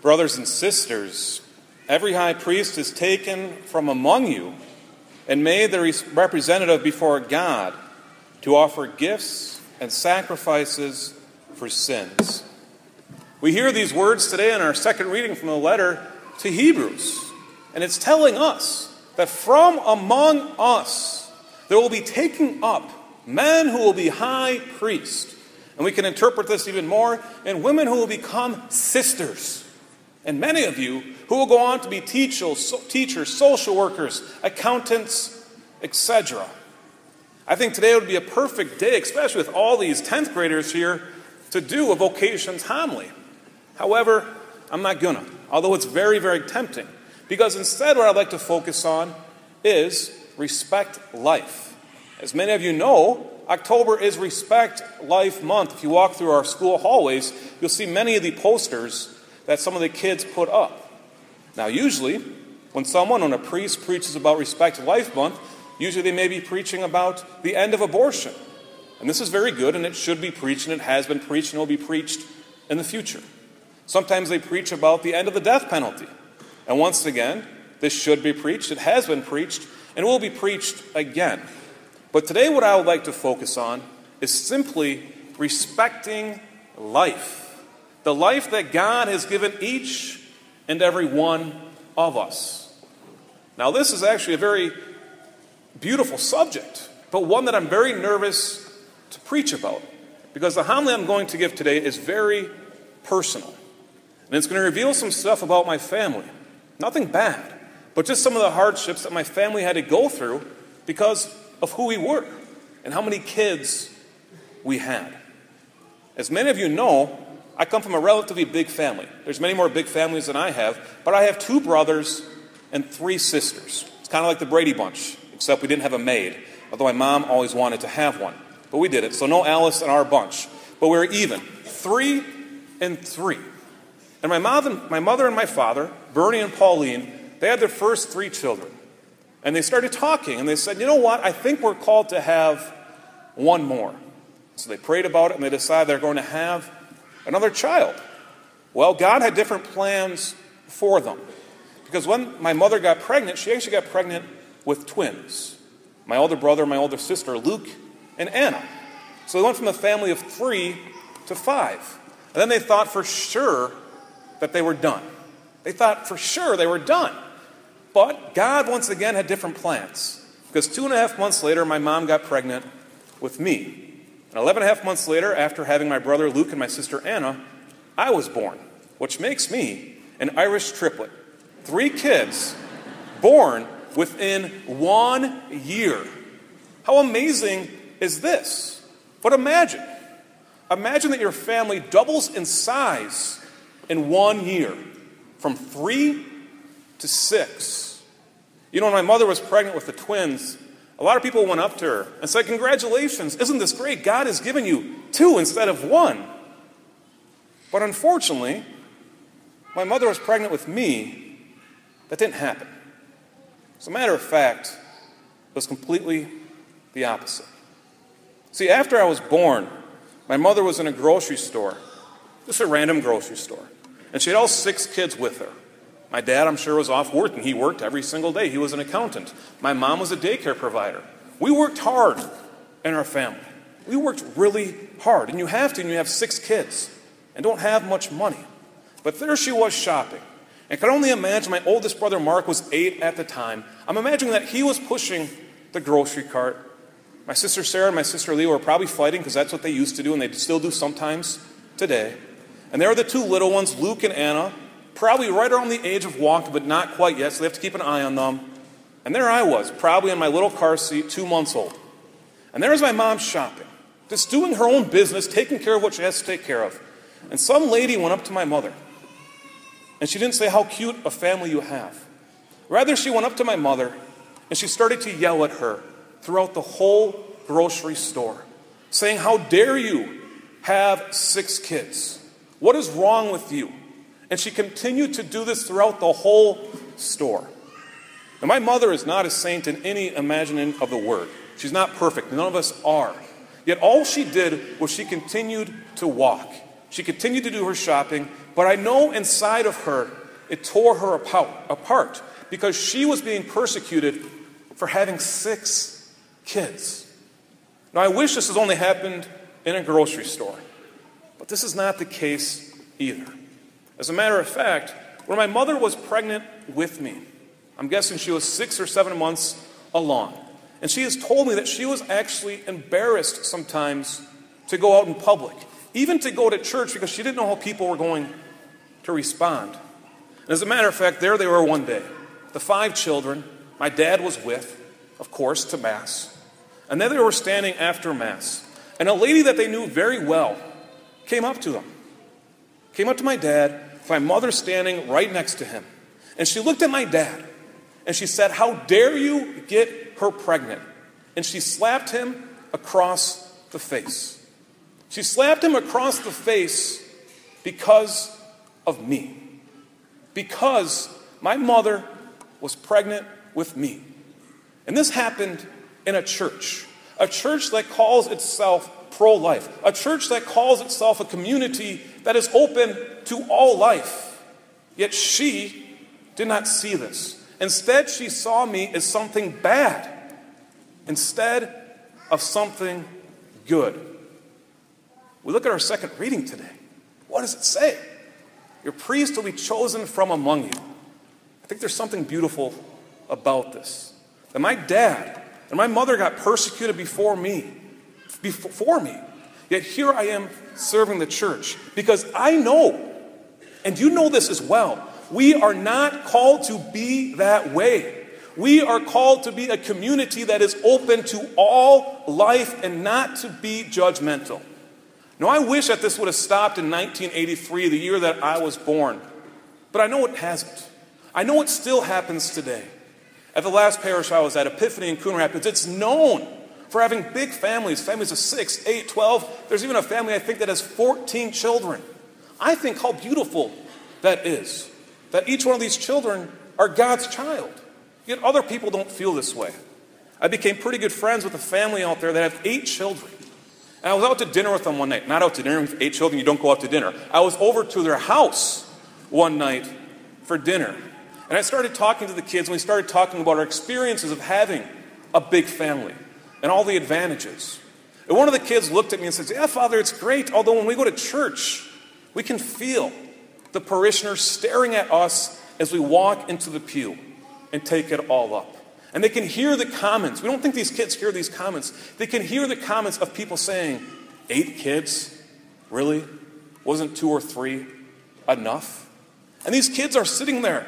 Brothers and sisters, every high priest is taken from among you and made the representative before God to offer gifts and sacrifices for sins. We hear these words today in our second reading from the letter to Hebrews, and it's telling us that from among us there will be taken up men who will be high priests. And we can interpret this even more, and women who will become sisters. And many of you who will go on to be teachers, social workers, accountants, etc. I think today would be a perfect day, especially with all these 10th graders here, to do a vocations homily. However, I'm not gonna, although it's very, very tempting. Because instead what I'd like to focus on is Respect Life. As many of you know, October is Respect Life Month. If you walk through our school hallways, you'll see many of the posters that some of the kids put up. Now usually, when a priest preaches about Respect Life Month, usually they may be preaching about the end of abortion. And this is very good, and it should be preached, and it has been preached, and it will be preached in the future. Sometimes they preach about the end of the death penalty. And once again, this should be preached, it has been preached, and will be preached again. But today what I would like to focus on is simply respecting life. The life that God has given each and every one of us. Now this is actually a very beautiful subject, but one that I'm very nervous to preach about, because the homily I'm going to give today is very personal. And it's going to reveal some stuff about my family. Nothing bad, but just some of the hardships that my family had to go through because of who we were and how many kids we had. As many of you know, I come from a relatively big family. There's many more big families than I have, but I have 2 brothers and 3 sisters. It's kind of like the Brady Bunch, except we didn't have a maid, although my mom always wanted to have one. But we did it, so no Alice in our bunch. But we were even, 3 and 3. And my mother and my father, Bernie and Pauline, they had their first 3 children. And they started talking, and they said, you know what, I think we're called to have one more. So they prayed about it, and they decided they're going to have another child. Well, God had different plans for them. Because when my mother got pregnant, she actually got pregnant with twins. My older brother and my older sister, Luke and Anna. So they went from a family of 3 to 5. And then they thought for sure that they were done. They thought for sure they were done. But God, once again, had different plans. Because 2.5 months later, my mom got pregnant with me. And 11.5 months later, after having my brother Luke and my sister Anna, I was born, which makes me an Irish triplet. 3 kids born within 1 year. How amazing is this? But imagine that your family doubles in size in 1 year, from 3 to 6. You know, when my mother was pregnant with the twins, a lot of people went up to her and said, congratulations, isn't this great? God has given you 2 instead of 1. But unfortunately, my mother was pregnant with me. That didn't happen. As a matter of fact, it was completely the opposite. See, after I was born, my mother was in a grocery store, just a random grocery store, and she had all 6 kids with her. My dad, I'm sure, was off working. He worked every single day. He was an accountant. My mom was a daycare provider. We worked hard in our family. We worked really hard, and you have to, and you have 6 kids and don't have much money. But there she was shopping. And I can only imagine my oldest brother Mark was 8 at the time. I'm imagining that he was pushing the grocery cart. My sister Sarah and my sister Lee were probably fighting because that's what they used to do, and they still do sometimes today. And there were the 2 little ones, Luke and Anna, probably right around the age of walking, but not quite yet, so they have to keep an eye on them. And there I was, probably in my little car seat, 2 months old. And there was my mom shopping, just doing her own business, taking care of what she has to take care of. And some lady went up to my mother, and she didn't say, how cute a family you have. Rather, she went up to my mother, and she started to yell at her throughout the whole grocery store, saying, how dare you have 6 kids? What is wrong with you? And she continued to do this throughout the whole store. Now, my mother is not a saint in any imagining of the word. She's not perfect. None of us are. Yet all she did was she continued to walk. She continued to do her shopping, but I know inside of her it tore her apart because she was being persecuted for having 6 kids. Now, I wish this has only happened in a grocery store, but this is not the case either. As a matter of fact, when my mother was pregnant with me, I'm guessing she was 6 or 7 months along, and she has told me that she was actually embarrassed sometimes to go out in public, even to go to church, because she didn't know how people were going to respond. And as a matter of fact, there they were one day, the 5 children, my dad was with, of course, to Mass. And then they were standing after Mass. And a lady that they knew very well came up to them. Came up to my dad, my mother standing right next to him. And she looked at my dad, and she said, "How dare you get her pregnant?" And she slapped him across the face. She slapped him across the face because of me. Because my mother was pregnant with me. And this happened in a church that calls itself pro-life, a church that calls itself a community that is open to all life. Yet she did not see this. Instead, she saw me as something bad instead of something good. We look at our second reading today. What does it say? Your priest will be chosen from among you. I think there's something beautiful about this. That my dad and my mother got persecuted before me. Yet here I am serving the church. Because I know, and you know this as well, we are not called to be that way. We are called to be a community that is open to all life and not to be judgmental. Now, I wish that this would have stopped in 1983, the year that I was born. But I know it hasn't. I know it still happens today. At the last parish I was at, Epiphany in Coon Rapids, it's known for having big families of 6, 8, 12. There's even a family, I think, that has 14 children. I think how beautiful that is, that each one of these children are God's child. Yet other people don't feel this way. I became pretty good friends with a family out there that have 8 children. And I was out to dinner with them one night. Not out to dinner with 8 children, you don't go out to dinner. I was over to their house one night for dinner. And I started talking to the kids, and we started talking about our experiences of having a big family and all the advantages. And one of the kids looked at me and said, "Yeah, Father, it's great, although when we go to church, we can feel the parishioners staring at us as we walk into the pew and take it all up. And they can hear the comments. We don't think these kids hear these comments. They can hear the comments of people saying, 8 kids? Really? Wasn't 2 or 3 enough?" And these kids are sitting there,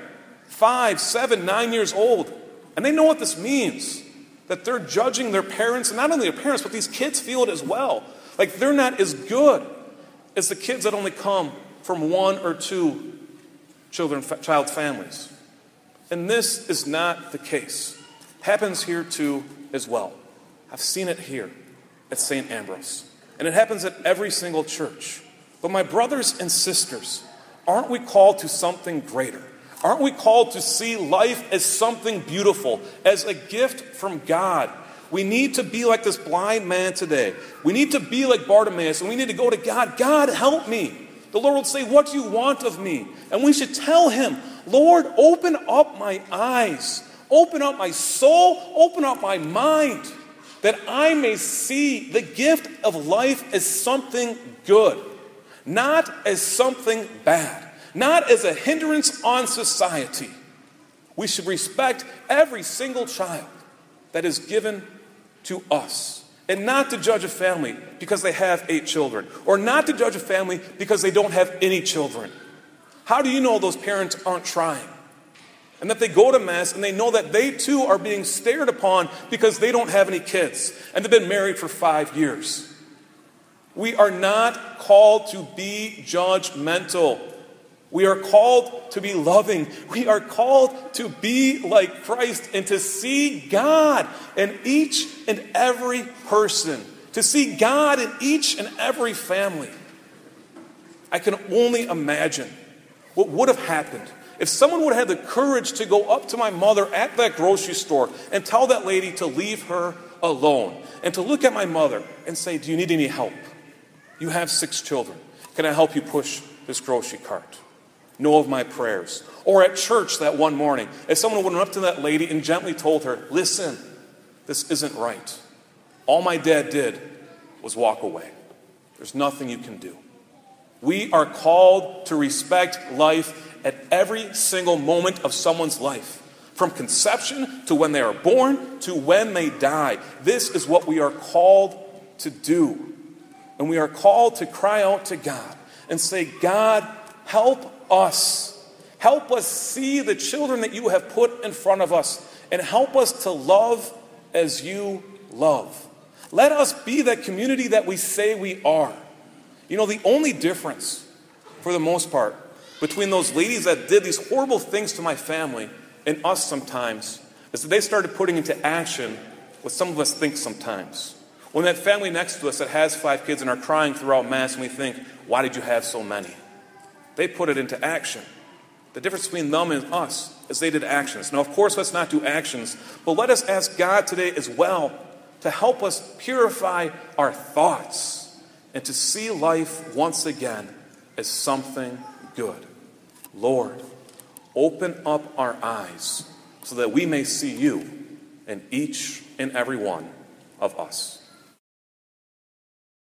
5, 7, 9 years old. And they know what this means. That they're judging their parents, and not only their parents, but these kids feel it as well. Like they're not as good as the kids that only come from 1 or 2 child families. And this is not the case. Happens here too as well. I've seen it here at St. Ambrose. And it happens at every single church. But my brothers and sisters, aren't we called to something greater? Aren't we called to see life as something beautiful, as a gift from God? We need to be like this blind man today. We need to be like Bartimaeus, and we need to go to God. "God, help me." The Lord will say, "What do you want of me?" And we should tell him, "Lord, open up my eyes. Open up my soul, open up my mind, that I may see the gift of life as something good, not as something bad, not as a hindrance on society." We should respect every single child that is given to us, and not to judge a family because they have 8 children, or not to judge a family because they don't have any children. How do you know those parents aren't trying? And that they go to Mass and they know that they too are being stared upon because they don't have any kids and they've been married for 5 years. We are not called to be judgmental. We are called to be loving. We are called to be like Christ and to see God in each and every person, to see God in each and every family. I can only imagine what would have happened if someone would have had the courage to go up to my mother at that grocery store and tell that lady to leave her alone, and to look at my mother and say, "Do you need any help? You have 6 children. Can I help you push this grocery cart? Know of my prayers. Or at church that one morning, if someone went up to that lady and gently told her, listen, this isn't right. All my dad did was walk away. There's nothing you can do. We are called to respect life at every single moment of someone's life. From conception to when they are born to when they die. This is what we are called to do. And we are called to cry out to God and say, God, help us. Help us see the children that you have put in front of us. And help us to love as you love. Let us be that community that we say we are. You know, the only difference, for the most part, between those ladies that did these horrible things to my family and us sometimes, is that they started putting into action what some of us think sometimes. When that family next to us that has 5 kids and are crying throughout Mass and we think, why did you have so many? They put it into action. The difference between them and us is they did actions. Now, of course, let's not do actions, but let us ask God today as well to help us purify our thoughts and to see life once again as something good. Lord, open up our eyes so that we may see you in each and every one of us.